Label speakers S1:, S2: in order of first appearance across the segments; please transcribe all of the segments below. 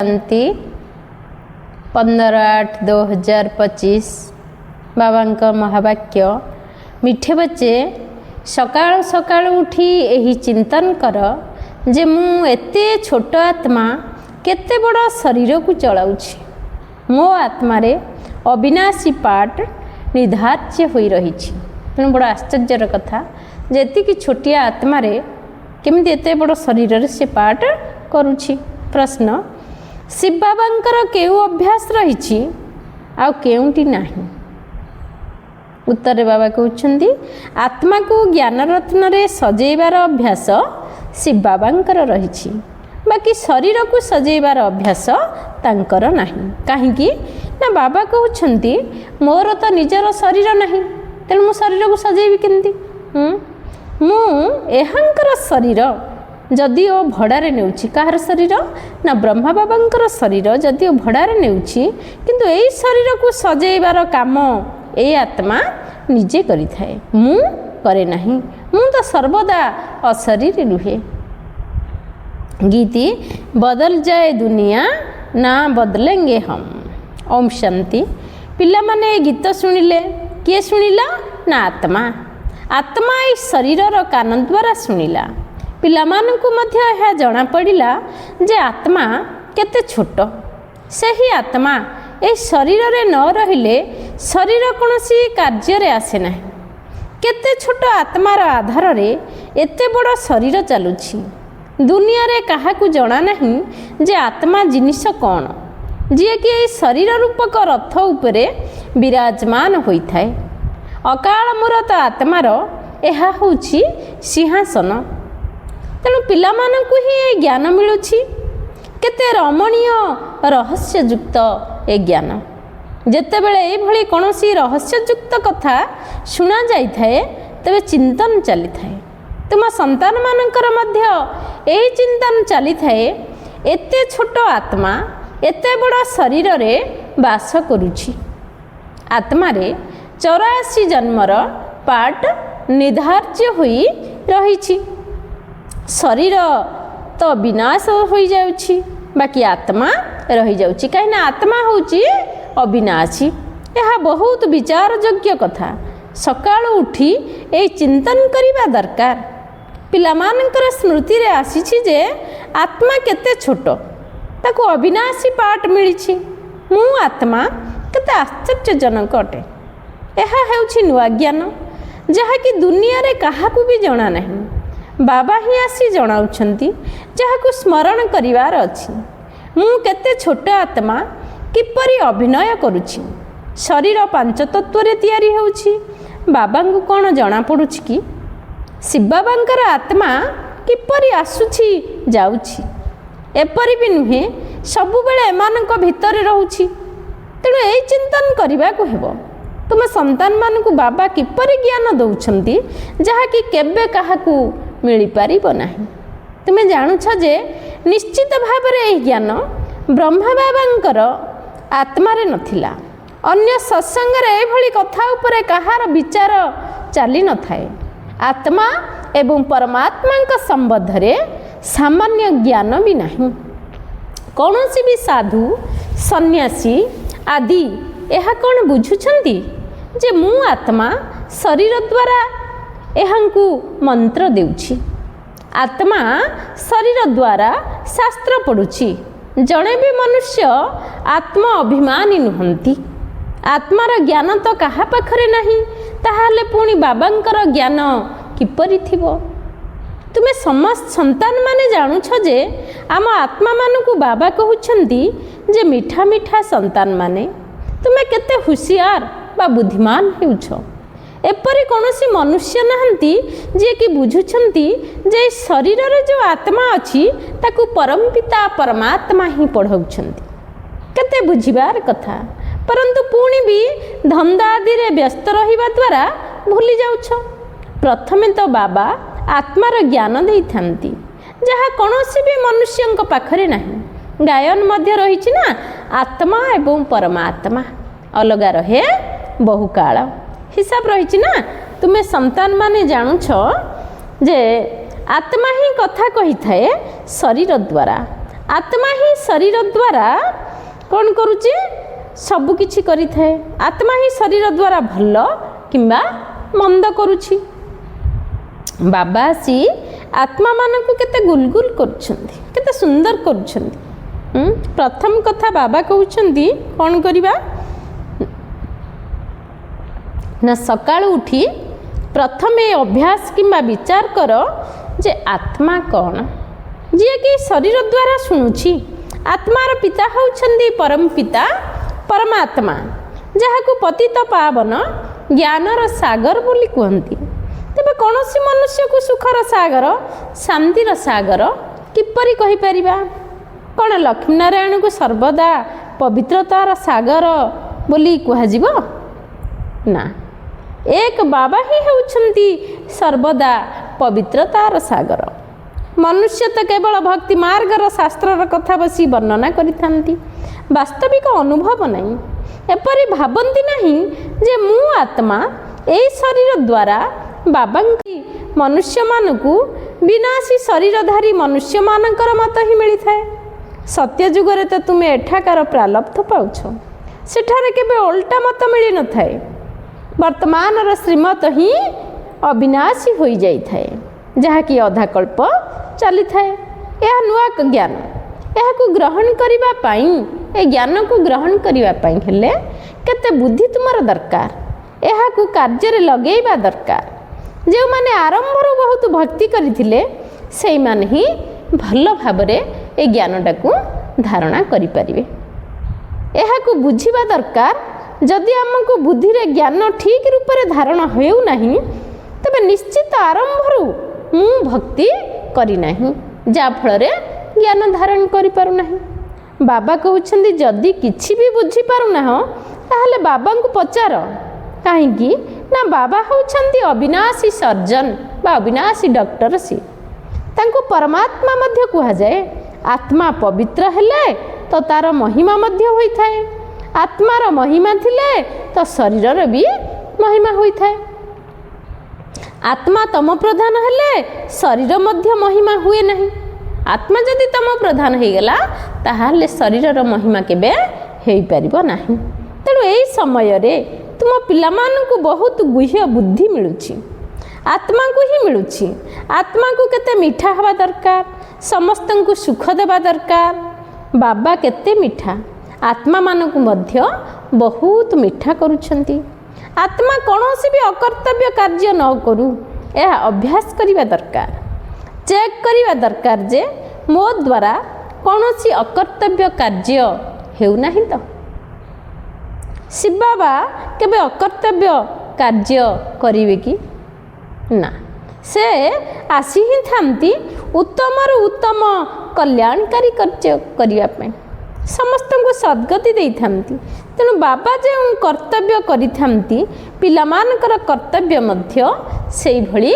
S1: शांति 15/8/2025 बाबा महावाक्य मिठे बच्चे सकाळ सकाळ उठी यही चिंतन कर जे मु एते छोट आत्मा केते बड़ शरीर को चलाउछि। मो आत्मा रे अविनाशी पार्ट निर्धार्य होई रही। तेणु बड़ आश्चर्यर कथा जेति कि छोटिया आत्मा रे केमिति एते बड़ शरीर रे से पार्ट करूछि। प्रश्न शिव बाबांकर केउ अभ्यास रही आ केउटी नाही। उत्तर बाबा कहउछंती आत्मा को ज्ञान रत्न रे सजेइबार अभ्यास शिव बाबांकर रही, बाकी शरीर को सजेइबार अभ्यास तांकर नाही। काहेकि ना बाबा कहउछंती मोर तो निजर शरीर नाही, तेणु मो शरीर को सजेइबी केंती। मु एहांकर शरीर जदि ओ भड़ारे नेउछि। काहर शरीर ना ब्रह्मा बाबांकर शरीर जदि ओ भड़ारे नेउछि, किंतु एई शरीर को सजेइबार काम ए आत्मा निजे करि थाए, मु करे नाही। मु तो सर्वदा अशरीर रुहे। गीति बदल जाए दुनिया ना बदलेंगे हम। ओम शांति। पिला माने गीत सुनिले किए सुनिला ना आत्मा। आत्मा ए शरीर रो कान द्वारा सुनिला। पिला मानकु मध्य यह जना पड़िला जे आत्मा केते छोट। सही आत्मा ए शरीर रे न रहिले शरीर कोनोसी कार्य रे आसे नाही। केते छोट आत्मार आधार रे एते बड़ शरीर चलुछि। दुनिया रे काहाकु जना नाही जे आत्मा जिनिस कोन, जे कि ए शरीर रूपक रथ उपरे विराजमान होई थाए। अकाल मूरत आत्मार एहा होछि सिंहासन। तेणु पिला मानकु ही ए ज्ञान मिलुछि। केते रमणीय रहस्ययुक्त ए ज्ञान। जेतेबेले ए भली कोनोसी रहस्ययुक्त कथा सुना जाई थाए तबे चिंतन चली थाए। तुम संतान मानकर मध्य ए चिंतन चली थाए एते छोट आत्मा एते बड़ शरीर रे वास करूछि। आत्मा रे 84 जन्मर पार्ट निर्धार्य होई रहिछि। शरीर तो विनाश हो जाउछि, बाकी आत्मा रही जाउछि। कहीं आत्मा होउछि अविनाशी। यह बहुत विचार योग्य कथा। सकाळ उठी ए चिंतन करिबा दरकार। पिला मानकर स्मृति रे आसीछि जे आत्मा केते छोट, ताको अविनाशी पार्ट मिलिछि। मु आत्मा केते आश्चर्यजनक अटे। यह हेउछि नुआ ज्ञान जहा कि दुनिया रे काहाकू भी जणा नाही। बाबा ही आसी जणाउछंती जहाकू स्मरण करिवार अछि। मु केते छोट आत्मा किपरि अभिनय करूछि। शरीर 5 तत्व रे तयारी होउछि। बाबा को कोन जणा पडुछि कि शिव बाबांकर आत्मा किपरि आसुछि जाउछि। एपरि भी नुहे सबु बेले एमानक भितर रहउछि। तेणु ए चिंतन करिबा को हेबो। तुम संतान मानकु बाबा किपरि ज्ञान दउछंती जहा कि केबे काहाकू मिली पारिबो नाही। तुमे जानुछ जे निश्चित भाव रे ए ज्ञान ब्रह्मा बाबांकर आत्मा रे नथिला। अन्य सत्संग रे ए भली कथा उपरे कहार विचार चली न थाए। आत्मा एवं परमात्मा का संबंध रे सामान्य ज्ञान भी नहीं। कौनसी भी साधु सन्यासी आदि यह कौन बुझुछंती जे मु आत्मा शरीर द्वारा एहांकु मंत्र देउछि। आत्मा शरीर द्वारा शास्त्र पढ़ुछि। जड़े भी मनुष्य आत्मा अभिमानी नुहंती। आत्मार ज्ञान तो कहा पाखरे नहीं, ताहाले पुणी बाबांकर ज्ञान किपरि थिबो। तुमे समस्त संतान माने जानुछ जे आम आत्मा मानकु बाबा कहउछंती जे मिठा मिठा संतान माने तुमे केते हुशियार बा बुद्धिमान हेउछ। एपरि कोनोसी मनुष्य नहंती जे कि बुझुछंती जे शरीर रे जो आत्मा अछि ताकु परम पिता परमात्मा ही पढ़ाउछंती। केते बुझिबार कथा, परंतु पुणी भी धंदा आदि रे व्यस्त रहिबा द्वारा भूली जाउछ। प्रथमे तो बाबा आत्मार ज्ञान देई थांती जहा कोनोसी भी मनुष्यंक पाखरे नाही। गायन मध्य रहिछि ना आत्मा एवं परमात्मा अलगा रहे बहु काल हिसाब रही ना। तुम्हें संतान माने जानुछ जे आत्मा ही कथा कही थाए शरीर द्वारा। आत्मा ही शरीर द्वारा कौन करुचे सबु किछि करिथाए। आत्मा ही शरीर द्वारा भल किंबा मंद करुछि। बाबा आसी आत्मा मानकु केते गुलगुल करुछंती, केते सुंदर करुछंती। प्रथम कथा बाबा कहउछंती कौन करिबा ना सकाळ उठी प्रथम ए अभ्यास किंबा विचार कर जे आत्मा कौन, जे कि शरीर द्वारा शुणुछि। आत्मार पिता होउछंती परम पिता परमात्मा, जहाकु पतित पावन ज्ञानर सागर बोली कहती। तेबे कौनसी मनुष्य को सुखर सागर शांतिर सागर किपरि कहि परिबा? कौन लक्ष्मीनारायण को सर्वदा पवित्रतार सागर बोली कह ना, एक बाबा ही होउछंती सर्वदा पवित्रतार सागर। मनुष्य तो केवल भक्ति मार्गर शास्त्रर कथा बसी वर्णना करिथांती, वास्तविक अनुभव नहीं। एपरि भाबंती नहीं जे मु आत्मा एई शरीर द्वारा बाबा मनुष्य मानकु विनाशी शरीरधारी मनुष्य मानकर मत ही मिली थाए। सत्य जुगरे तो तुमे एठाकार प्रालब्ध पाउछ, सेठारे केबे उल्टा मत मिली न थाए। वर्तमानर श्रीमत ही अविनाशी होई जाई थाए, जहाँकि अधा कल्प चली थाए। यह नुआ ज्ञान यह ग्रहण करिबा पाई, ए ज्ञान को ग्रहण करिबा पाई हेले केते बुद्धि तुमर दरकार, यह कार्य रे लगेइबा दरकार। जो माने आरंभर बहुत भक्ति करिथिले सेई माने ही भल भाबरे ए ज्ञानटा को धारणा करि परिबे। यह बुझिबा दरकार। जदि आमको बुद्धि रे ज्ञान ठीक रूप रे धारण हेउ नाही, तबे निश्चित आरंभर मु भक्ति करि नाही, जा फल रे ज्ञान धारण करि पारु नाही। बाबा कहउछंदी जदि किछि भी बुझी पारु ना ताहले बाबा को पचार, काहेकि ना बाबा होउछंती अविनाशी सर्जन बा अविनाशी डॉक्टर सी। तांको परमात्मा मध्य कुहा जाए। आत्मा पवित्र हेले तो तार महिमा मध्य होई थाए। आत्मार महिमा थिले तो शरीर भी महिमा होई थाए। आत्मा तम प्रधान हेले शरीर मध्य महिमा हुए नहीं। आत्मा जदि तम प्रधान हो गला ताहाले शरीर महिमा केबे हेई परिबो नाही। तेणु एई समय रे तुम पिलामानकु बहुत गुह्य बुद्धि मिलुछि, आत्मा को ही मिलुछि। आत्मा को केते मीठा हवा दरकार, समस्तंकु सुख देवा दरकार। बाबा केते मीठा, आत्मा मानकु मध्य बहुत मीठा करुछंती। आत्मा कौनसी भी अकर्तव्य कार्य न करू, यह अभ्यास करिबा दरकार। चेक करिबा दरकार जे मो द्वारा कौनसी अकर्तव्य कार्य हेउ नाही तो। शिव बाबा केबे अकर्तव्य कार्य करिवे कि ना, से आसी ही थांती उत्तमरु उत्तम कल्याणकारी कार्य करिया पे, समस्त को सद्गति दे थांती। तेणु बाबा जो कर्तव्य करिथांती पिलामानकर कर्तव्य मध्य सेई भली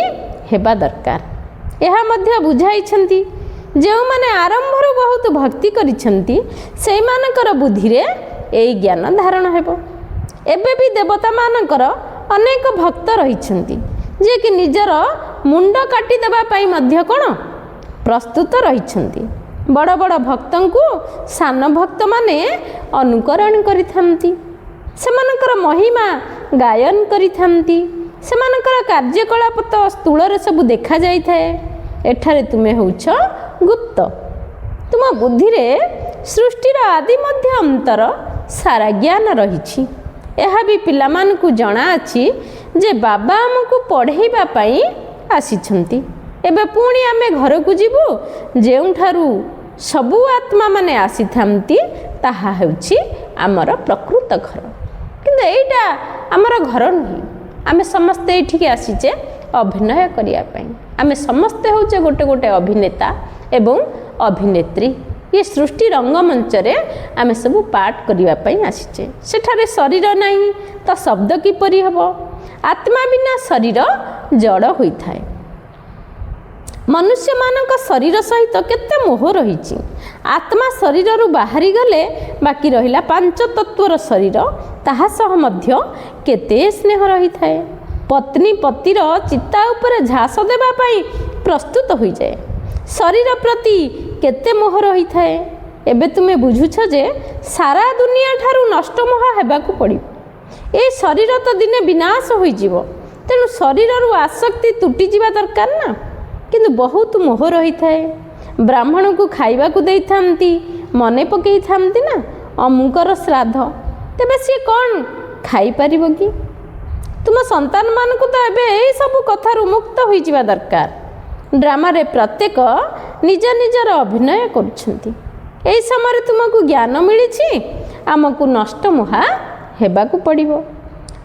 S1: हेबा दरकार। यह मध्य बुझाइछंती जो माने आरंभर बहुत भक्ति करिछंती सेई मानकर बुद्धि रे एई ज्ञान धारण हेबो। एबे भी देवता मानकर अनेक भक्त रहिछंती जे कि निजर मुंड काटी देबा पाई मध्य कोन प्रस्तुत रहिछंती। बड़ बड़ भक्तों को सान भक्त माने अनुकरण करिथांती, सेमानकर महिमा गायन करिथांती। सेमानकर कार्यकलाप तो स्थूल रे सब देखा जाई थाए। एठारे तुमे होउछ गुप्त। तुम बुद्धि रे सृष्टिर आदि मध्य अंतर सारा ज्ञान रहिछि। यह भी पिलामानकु जଣା अछि जे बाबा हमकु पढ़ेइबा पाई आसिछंती। एबे पुणी आमे घर को जीवु जेउठारु सबु आत्मा माने आसी थांती ताहा हेउछि आमर प्रकृत घर। किंतु एइटा आमर घर नहीं। आमे समस्त एठिके आसीचे अभिनय करिया पाई। आमे समस्त होउचे गोटे गोटे अभिनेता एवं अभिनेत्री। ये सृष्टि रंगमंच रे आमे सबु पाठ करिया पाई आसीचे। सेठारे शरीर नहीं तो शब्द किपरि हबो? आत्मा बिना शरीर जड़ होई थाए। मनुष्य मानक शरीर सहित केते मोह रही। आत्मा शरीर रु बाहरी गले बाकी रहिला पांच तत्वर शरीर, ताहा सह मध्य केते स्नेह रही थाए। पत्नी पतिर चिता उपरे झास देबा पाई प्रस्तुत होई जाए। शरीर प्रति କେତେ ମୋହ ରହିଥାଏ। ଏବେ ତୁମେ ବୁଝୁଛ ଯେ ସାରା ଦୁନିଆ ଠାରୁ ନଷ୍ଟ ମୋହ ହେବାକୁ ପଡ଼ିବ। ଏ ଶରୀର ତ ଦିନେ ବିନାଶ ହୋଇଯିବ, ତେଣୁ ଶରୀରରୁ ଆସକ୍ତି ତୁଟିଯିବା ଦରକାର ନା। କିନ୍ତୁ ବହୁତ ମୋହ ରହିଥାଏ। ବ୍ରାହ୍ମଣକୁ ଖାଇବାକୁ ଦେଇଥାନ୍ତି, ମନେ ପକାଇଥାନ୍ତି ନା ଅମୁଙ୍କର ଶ୍ରାଦ୍ଧ, ତେବେ ସିଏ କ'ଣ ଖାଇପାରିବ କି? ତୁମ ସନ୍ତାନମାନଙ୍କୁ ତ ଏବେ ଏହିସବୁ କଥାରୁ ମୁକ୍ତ ହୋଇଯିବା ଦରକାର। ଡ୍ରାମାରେ ପ୍ରତ୍ୟେକ ନିଜ ନିଜର ଅଭିନୟ କରୁଛନ୍ତି। ଏହି ସମୟରେ ତୁମକୁ ଜ୍ଞାନ ମିଳିଛି, ଆମକୁ ନଷ୍ଟ ମୋହା ହେବାକୁ ପଡ଼ିବ।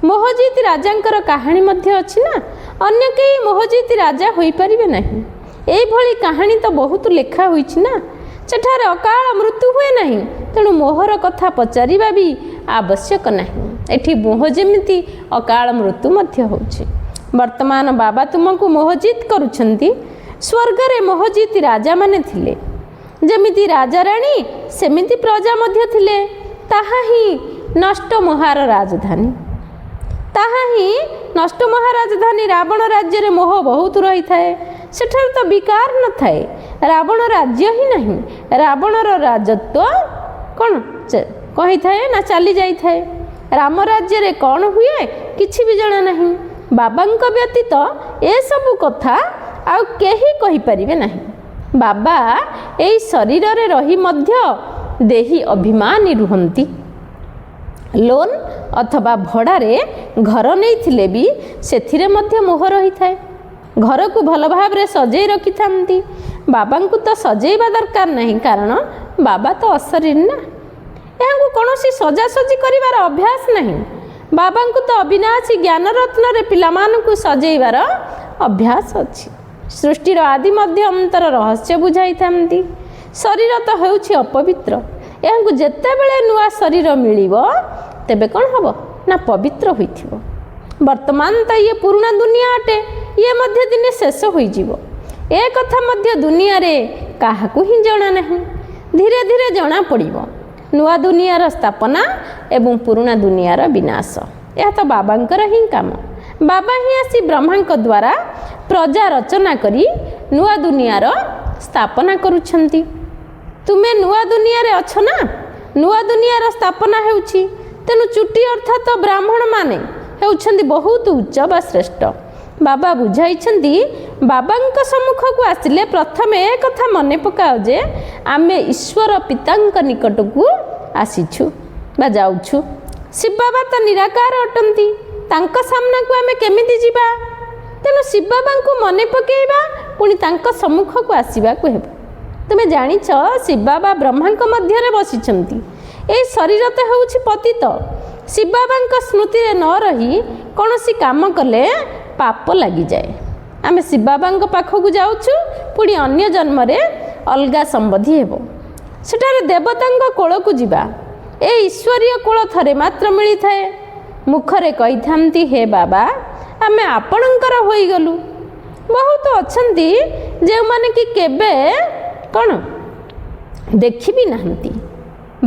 S1: ମୋହଜିତ ରାଜାଙ୍କର କାହାଣୀ ମଧ୍ୟ ଅଛି ନା। ଅନ୍ୟ କେହି ମୋହଜିତ ରାଜା ହୋଇପାରିବେ ନାହିଁ। ଏଇଭଳି କାହାଣୀ ତ ବହୁତ ଲେଖା ହୋଇଛି ନା। ସେଠାରେ ଅକାଳ ମୃତ୍ୟୁ ହୁଏ ନାହିଁ, ତେଣୁ ମୋହର କଥା ପଚାରିବା ବି ଆବଶ୍ୟକ ନାହିଁ। ଏଠି ମୋହ ଯେମିତି ଅକାଳ ମୃତ୍ୟୁ ମଧ୍ୟ ହେଉଛି। ବର୍ତ୍ତମାନ ବାବା ତୁମକୁ ମୋହଜିତ କରୁଛନ୍ତି। ସ୍ୱର୍ଗରେ ମୋହଜିତ ରାଜାମାନେ ଥିଲେ। ଯେମିତି ରାଜାରାଣୀ ସେମିତି ପ୍ରଜା ମଧ୍ୟ ଥିଲେ। ତାହା ହିଁ ନଷ୍ଟ ମୋହାର ରାଜଧାନୀ। ତାହା ହିଁ ନଷ୍ଟ ମହାରାଜଧାନୀ। ରାବଣ ରାଜ୍ୟରେ ମୋହ ବହୁତ ରହିଥାଏ। ସେଠାରେ ତ ବିକାର ନଥାଏ। ରାବଣ ରାଜ୍ୟ ହିଁ ନାହିଁ। ରାବଣର ରାଜତ୍ୱ କ'ଣ କହିଥାଏ ନା ଚାଲି ଯାଇଥାଏ। ରାମ ରାଜ୍ୟରେ କ'ଣ ହୁଏ କିଛି ବି ଜଣା ନାହିଁ। ବାବାଙ୍କ ବ୍ୟତୀତ ଏସବୁ କଥା ଆଉ କେହି କହିପାରିବେ ନାହିଁ। ବାବା ଏଇ ଶରୀରରେ ରହି ମଧ୍ୟ ଦେହୀ ଅଭିମାନୀ ରୁହନ୍ତି। ଲୋନ୍ ଅଥବା ଭଡ଼ାରେ ଘର ନେଇଥିଲେ ବି ସେଥିରେ ମଧ୍ୟ ମୋହ ରହିଥାଏ। ଘରକୁ ଭଲ ଭାବରେ ସଜେଇ ରଖିଥାନ୍ତି। ବାବାଙ୍କୁ ତ ସଜେଇବା ଦରକାର ନାହିଁ, କାରଣ ବାବା ତ ଅଶରୀର ନା। ଏହାଙ୍କୁ କୌଣସି ସଜାସଜି କରିବାର ଅଭ୍ୟାସ ନାହିଁ। ବାବାଙ୍କୁ ତ ଅବିନାଶୀ ଜ୍ଞାନରତ୍ନରେ ପିଲାମାନଙ୍କୁ ସଜେଇବାର ଅଭ୍ୟାସ ଅଛି। ସୃଷ୍ଟିର ଆଦି ମଧ୍ୟ ଅନ୍ତର ରହସ୍ୟ ବୁଝାଇଥାନ୍ତି। ଶରୀର ତ ହେଉଛି ଅପବିତ୍ର। ଏହାଙ୍କୁ ଯେତେବେଳେ ନୂଆ ଶରୀର ମିଳିବ, ତେବେ କ'ଣ ହେବ ନା ପବିତ୍ର ହୋଇଥିବ। ବର୍ତ୍ତମାନ ତ ଇଏ ପୁରୁଣା ଦୁନିଆ ଅଟେ। ଇଏ ମଧ୍ୟ ଦିନେ ଶେଷ ହୋଇଯିବ। ଏ କଥା ମଧ୍ୟ ଦୁନିଆରେ କାହାକୁ ହିଁ ଜଣା ନାହିଁ। ଧୀରେ ଧୀରେ ଜଣାପଡ଼ିବ ନୂଆ ଦୁନିଆର ସ୍ଥାପନା ଏବଂ ପୁରୁଣା ଦୁନିଆର ବିନାଶ। ଏହା ତ ବାବାଙ୍କର ହିଁ କାମ। ବାବା ହିଁ ଆସି ବ୍ରହ୍ମାଙ୍କ ଦ୍ୱାରା ପ୍ରଜା ରଚନା କରି ନୂଆ ଦୁନିଆର ସ୍ଥାପନା କରୁଛନ୍ତି। ତୁମେ ନୂଆ ଦୁନିଆରେ ଅଛ ନା। ନୂଆ ଦୁନିଆର ସ୍ଥାପନା ହେଉଛି। ତେଣୁ ଚୁଟି ଅର୍ଥାତ ବ୍ରାହ୍ମଣମାନେ ହେଉଛନ୍ତି ବହୁତ ଉଚ୍ଚ ବା ଶ୍ରେଷ୍ଠ। ବାବା ବୁଝାଇଛନ୍ତି, ବାବାଙ୍କ ସମ୍ମୁଖକୁ ଆସିଲେ ପ୍ରଥମେ ଏ କଥା ମନେ ପକାଅ ଯେ ଆମେ ଈଶ୍ୱର ପିତାଙ୍କ ନିକଟକୁ ଆସିଛୁ ବା ଯାଉଛୁ। ଶିବ ବାବା ତ ନିରାକାର ଅଟନ୍ତି। ତାଙ୍କ ସାମ୍ନାକୁ ଆମେ କେମିତି ଯିବା? ତେଣୁ ଶିବ ବାବାଙ୍କୁ ମନେ ପକାଇବା, ପୁଣି ତାଙ୍କ ସମ୍ମୁଖକୁ ଆସିବାକୁ ହେବ। ତୁମେ ଜାଣିଛ ଶିବ ବାବା ବ୍ରହ୍ମାଙ୍କ ମଧ୍ୟରେ ବସିଛନ୍ତି। ଏହି ଶରୀର ତ ହେଉଛି ପତିତ। ଶିବ ବାବାଙ୍କ ସ୍ମୃତିରେ ନ ରହି କୌଣସି କାମ କଲେ ପାପ ଲାଗିଯାଏ। ଆମେ ଶିବ ବାବାଙ୍କ ପାଖକୁ ଯାଉଛୁ, ପୁଣି ଅନ୍ୟ ଜନ୍ମରେ ଅଲଗା ସମ୍ବନ୍ଧୀ ହେବ। ସେଠାରେ ଦେବତାଙ୍କ କୋଳକୁ ଯିବା। ଏ ଈଶ୍ୱରୀୟ କୋଳ ଥରେ ମାତ୍ର ମିଳିଥାଏ। ମୁଖରେ କହିଥାନ୍ତି, ହେ ବାବା ଆମେ ଆପଣଙ୍କର ହୋଇଗଲୁ। ବହୁତ ଅଛନ୍ତି ଯେଉଁମାନେ କି କେବେ କ'ଣ ଦେଖିବି ନାହାନ୍ତି।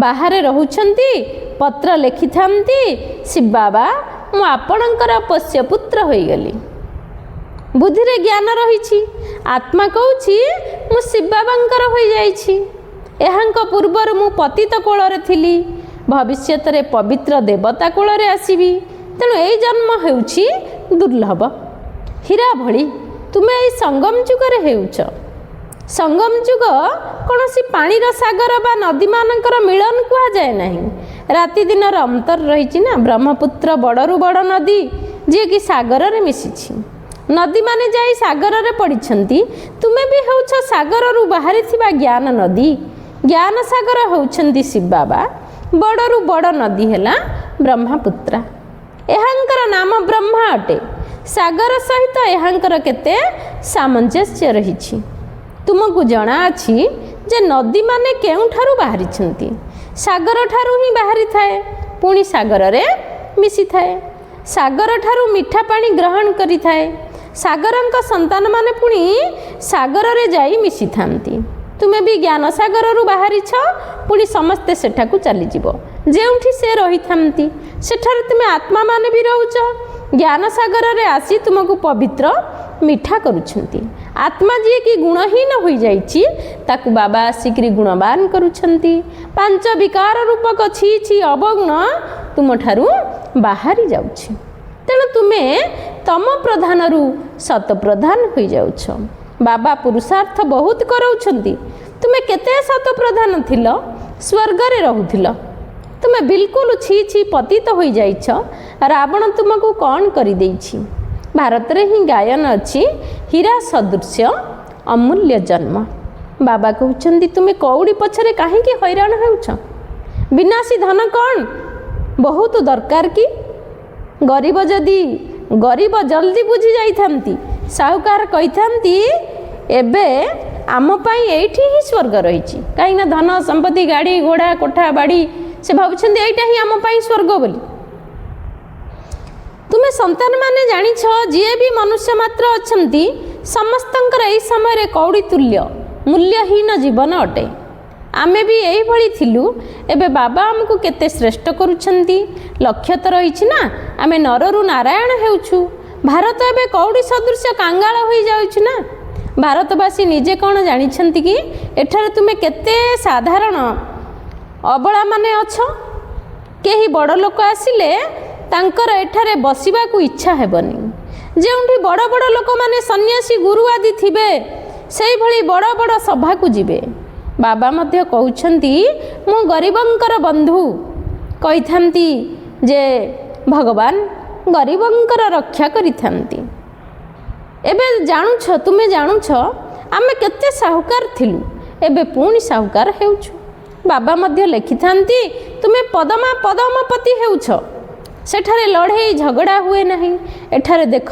S1: ବାହାରେ ରହୁଛନ୍ତି, ପତ୍ର ଲେଖିଥାନ୍ତି, ଶିବ ବାବା ମୁଁ ଆପଣଙ୍କର ପୋଷ୍ୟପୁତ୍ର ହୋଇଗଲି। ବୁଦ୍ଧିରେ ଜ୍ଞାନ ରହିଛି। ଆତ୍ମା କହୁଛି ମୁଁ ଶିବ ବାବାଙ୍କର ହୋଇଯାଇଛି। ଏହାଙ୍କ ପୂର୍ବରୁ ମୁଁ ପତିତ କୋଳରେ ଥିଲି, ଭବିଷ୍ୟତରେ ପବିତ୍ର ଦେବତା କୋଳରେ ଆସିବି। ତେଣୁ ଏହି ଜନ୍ମ ହେଉଛି ଦୁର୍ଲଭ। ହୀରା ଭଳି ତୁମେ ଏହି ସଙ୍ଗମ ଯୁଗରେ ହେଉଛ। ସଙ୍ଗମ ଯୁଗ କୌଣସି ପାଣିର ସାଗର ବା ନଦୀମାନଙ୍କର ମିଳନ କୁହାଯାଏ ନାହିଁ। ରାତି ଦିନର ଅନ୍ତର ରହିଛି ନା। ବ୍ରହ୍ମପୁତ୍ର ବଡ଼ରୁ ବଡ଼ ନଦୀ, ଯିଏକି ସାଗରରେ ମିଶିଛି। ନଦୀମାନେ ଯାଇ ସାଗରରେ ପଡ଼ିଛନ୍ତି। ତୁମେ ବି ହେଉଛ ସାଗରରୁ ବାହାରିଥିବା ଜ୍ଞାନ ନଦୀ। ଜ୍ଞାନ ସାଗର ହେଉଛନ୍ତି ଶିବ ବାବା। ବଡ଼ରୁ ବଡ଼ ନଦୀ ହେଲା ବ୍ରହ୍ମପୁତ୍ରା। ଏହାଙ୍କର ନାମ ବ୍ରହ୍ମା ଅଟେ। ସାଗର ସହିତ ଏହାଙ୍କର କେତେ ସାମଞ୍ଜସ୍ୟ ରହିଛି। ତୁମକୁ ଜଣାଅଛି ଯେ ନଦୀମାନେ କେଉଁଠାରୁ ବାହାରିଛନ୍ତି? ସାଗରଠାରୁ ହିଁ ବାହାରିଥାଏ, ପୁଣି ସାଗରରେ ମିଶିଥାଏ। ସାଗରଠାରୁ ମିଠା ପାଣି ଗ୍ରହଣ କରିଥାଏ। ସାଗରଙ୍କ ସନ୍ତାନମାନେ ପୁଣି ସାଗରରେ ଯାଇ ମିଶିଥାନ୍ତି। ତୁମେ ବି ଜ୍ଞାନ ସାଗରରୁ ବାହାରିଛ, ପୁଣି ସମସ୍ତେ ସେଠାକୁ ଚାଲିଯିବ। ଯେଉଁଠି ସେ ରହିଥାନ୍ତି ସେଠାରେ ତୁମେ ଆତ୍ମାମାନେ ବି ରହୁଛ। ଜ୍ଞାନ ସାଗରରେ ଆସି ତୁମକୁ ପବିତ୍ର ମିଠା କରୁଛନ୍ତି। आत्मा जी कि गुणहीन हो जाइछि ताकु बाबा आसिक गुणवान करुछंती। पांच विकार रूपक छी छी अवगुण तुम ठारू बाहरी जाउछि। तेणु तुमे तम प्रधान रु सत प्रधान हो जाउछ। बाबा पुरुषार्थ बहुत कराउछंती। तुमे केते सत प्रधान थिल, स्वर्ग रे रहुथिल, तुमे बिल्कुल छी छी पतित हो जाइछ। रावण तुमको कौन करि देइछि। भारत रे ही गायन अछि, हीरा सदृश अमूल्य जन्म। बाबा कहउछंती तुमे कौड़ी पछरे काहे कि हैरान हेउछ। विनाशी धन कौन बहुत दरकार कि। गरीब जदि गरीब जल्दी बुझी जाइथांती, साहुकार कहिथांती एबे आम पाई एठी ही स्वर्ग रहिछि। काहे ना धन संपत्ति गाड़ी घोड़ा कोठा बाड़ी से भाबुछंती एटा ही आम पाई स्वर्ग बोली। तुमे संतान माने जानिछ जे भी मनुष्य मात्र अछंती समस्तंकर एही समय रे कौड़ी तुल्य मूल्यहीन जीवन अटे। आमे भी एही भली थिलु। एबे बाबा हमको केते श्रेष्ठ करुछंती। लक्ष्य तो रहिछि ना, आमे नररु नारायण हेउछु। भारत एबे कौड़ी सदृश कांगाल होई जाउछि ना। भारतवासी निजे कौन जानिछंती कि एठारे तुमे केते साधारण अबला माने अछ। केही बड़ लोक आसिले तांकर एठारे बसिबा को इच्छा हेबनी। जेउठी बड़ बड़ लोक माने सन्यासी गुरु आदि थिबे सेही भली बड़ बड़ सभा को जिबे। बाबा मध्य कहउछंती मु गरीबंकर बंधु कहिथांती जे भगवान गरीबंकर रक्षा करिथांती। एबे जानुछ, तुमे जानुछ आमे केते साहुकार थिलु, एबे पुणी साहुकार हेउछु। बाबा मध्य लेखिथांती तुमे पदमा पदमपति हेउछ। सेठारे लड़ाई झगड़ा हुए नहीं। एठारे देख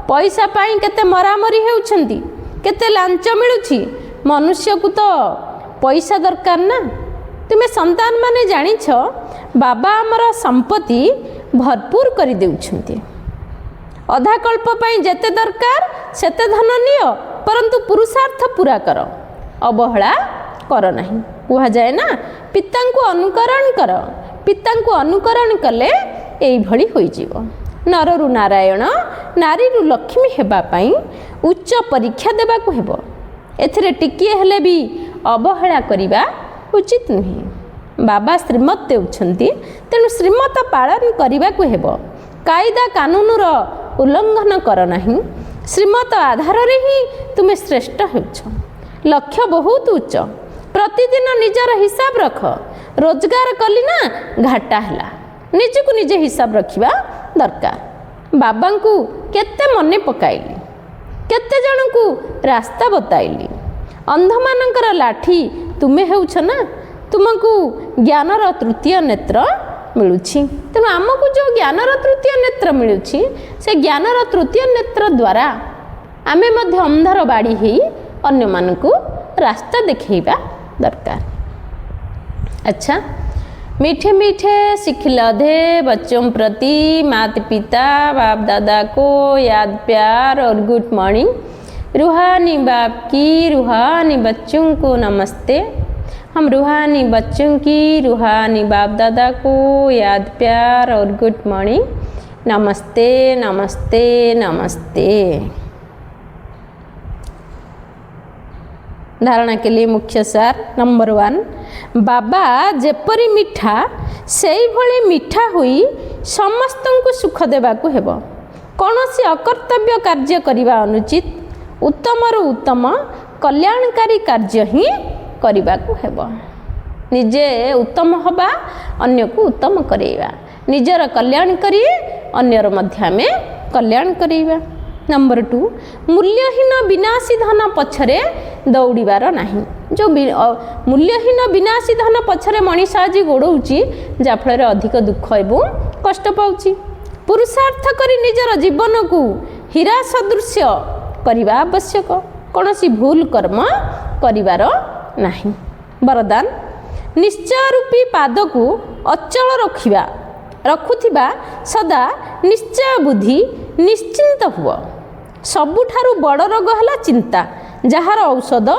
S1: पैसा पाई केते मरामरी हेउछंती, केते लांच मिलुछि। मनुष्य को तो पैसा दरकार ना। तुमे संतान माने जानिछ बाबा हमर संपत्ति भरपूर करि देउछंती। अधा कल्प पाई जेते दरकार सेते धन नियो, परंतु पुरुषार्थ पूरा कर, अवहेला कर नहीं। कहा जाए ना पिता को अनुकरण कर। पिता को अनुकरण कले एई भली होई जीव। नररु नारायण नारी रु लक्ष्मी हेबा पाई उच्च परीक्षा देबा को हेबो। एथिरे टिकिए हेले भी अवहेला करिबा उचित नहीं। बाबा श्रीमत देउछंती, तेणु श्रीमत पालन करिबा को हेबो। कायदा कानून रो उल्लंघन कर नहीं। श्रीमत आधार रे ही तुमे श्रेष्ठ हेउछ। लक्ष्य बहुत उच्च। प्रतिदिन निजर हिसाब रख। रोजगार कली ना घाटा हैला, निजको निजे हिसाब रखिबा दरकार। बाबा को केते मने पकाइली, केते जन को रास्ता बताइली। अंध मानकर लाठी तुमे हेउछ ना। तुमको ज्ञानर तृतीय नेत्र मिलुछि। तेणु आमको जो ज्ञानर तृतीय नेत्र मिलुछि से ज्ञानर तृतीय नेत्र द्वारा आमे मध्य अंधार बाड़ी हेई अन्य मानकु रास्ता देखैबा दरकार। अच्छा, मीठे मीठे सिखिलधे बच्चों प्रति माता पिता बाप दादा को याद प्यार और गुड मॉर्निंग। रूहानी बाप की रूहानी बच्चों को नमस्ते। हम रूहानी बच्चों की रूहानी बाप दादा को याद प्यार और गुड मॉर्निंग। नमस्ते नमस्ते नमस्ते। धारणा के लिए मुख्य सार नंबर 1, बाबा जेपरी मिठा सेई भली मिठा हुई समस्तंकु सुख देबा को हेबो। कौनसी अकर्तव्य कार्य करिबा अनुचित। उत्तम रु उत्तम कल्याणकारी कार्य ही करिबा को हेबो। निजे उत्तम हबा, अन्य को उत्तम करेबा। निजर कल्याण करी अन्यर मध्य में कल्याण करेबा। नंबर 2, मूल्यहीन विनाशी धन पछरे दौड़ीबार नहीं। जो मूल्यहीन विनाशी धन पछरे मनीष आज गोड़ौची, जाफल अधिक दुख एवं कष्ट पाउची। पुरुषार्थ करी निजर जीवन को हीरा सदृश करिबा आवश्यक। कौनसी भूल कर्म करिबार नहीं। वरदान, निश्चय रूपी पाद को अचल रखुथिबा सदा निश्चय बुद्धि निश्चिंत हुआ। सबुठारु बड़ रोग है चिंता, जार औषध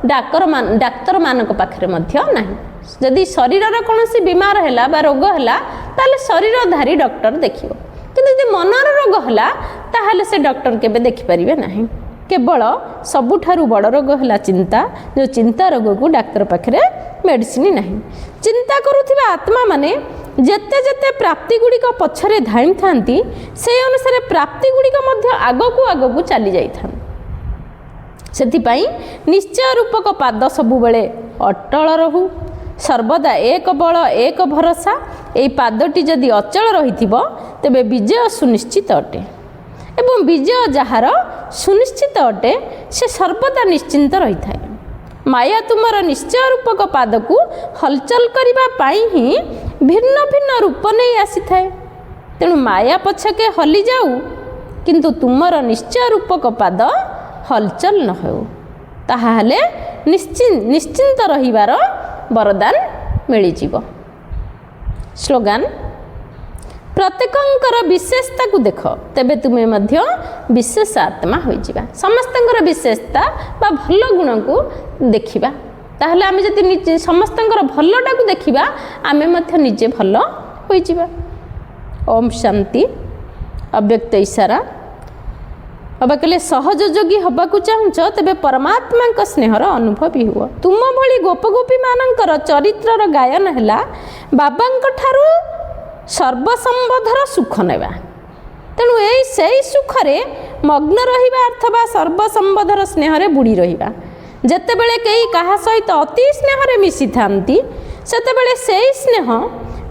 S1: डाक्तर मानक पाखरे मध्य नहीं। जदि शरीर कौन बीमार है बा रोग है ताले शरीरधारी डॉक्टर देखियो, किंतु यदि मनर रोग है ताहले से डॉक्टर केबे देखिपारे नहीं। केवल सबुठारु बड़ रोग है चिंता, जो चिंता रोग को डाक्तर पाखे मेडिसिन नहीं। चिंता करुवा आत्मा माने जेते जेते प्राप्ति गुड़िक पछरे धाई था से अनुसार प्राप्ति गुड़िक आगकू आगकू चली जाई। सेथिपाई निश्चय रूपक पाद सबुबले अटल रहू, सर्वदा एक बल एक भरोसा। यही पादटी जदि अचल रही तेबे विजय सुनिश्चित अटे, एवं विजय जार सुनिश्चित अटे से सर्वदा निश्चिंत रही थाए। माया तुमर निश्चय रूपक पाद को हलचल करने ही भिन्न भिन्न रूप नहीं आसी थाए। तेणु माया पछके हली जाऊ किंतु तुमर निश्चय रूपक पाद हलचल न हो, ताहाले निश्चिंत रहिबार वरदान मिलिजिव। स्लोगान प्रत्येकंकर विशेषता को देख तेबे तुम्हें मध्य विशेष आत्मा होइजिबा। समस्तंकर विशेषता बा भल गुण को देखिबा, ताहले आमे जति निजे समस्तंकर भलटा को देखिबा आमे मध्य निजे भल होइजिबा। ओम शांति। अव्यक्त इशारा। अब कहले सहयोगी हबाकू चाहूच तेबे परमात्मा स्नेहर अनुभवी हुआ। तुम भली गोप गोपी मानकर चरित्रर गायन हैला बाबांक ठारू सर्वसंबधर सुख नेबा। तेणु यही सही सुखरे मग्न रहिबा अथवा सर्वसंबधर स्नेहरे बुड़ी रहिबा। जेतेबेले कई कहा सहित अति स्नेहरे मिसी थांती सेतेबेले सही स्नेह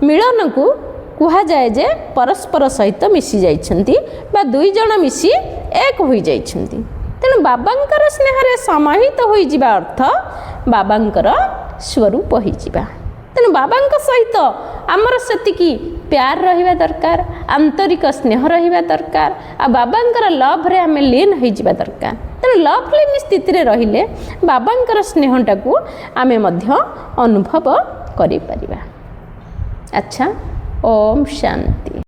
S1: मिलन को कुहा जाए जे परस्पर सहित मिसी जाइछंती बा दुई जण मिसी एक होई जाइछंती। तेणु बाबांकर स्नेहरे समाहित होई जिबा अर्थ बाबांकर स्वरूप होई जिबा। तेणु बाबांक सहित आमर सेतिकी प्यार रहिबा दरकार, आंतरिक स्नेह रहिबा दरकार, आ बाबांकर लव रे आमे लीन होई जिबा दरकार। तेणु लव लीन स्थिति रे रहिले बाबांकर स्नेहटा को आमे मध्य अनुभव करि परिबा। अच्छा, ओम शांति।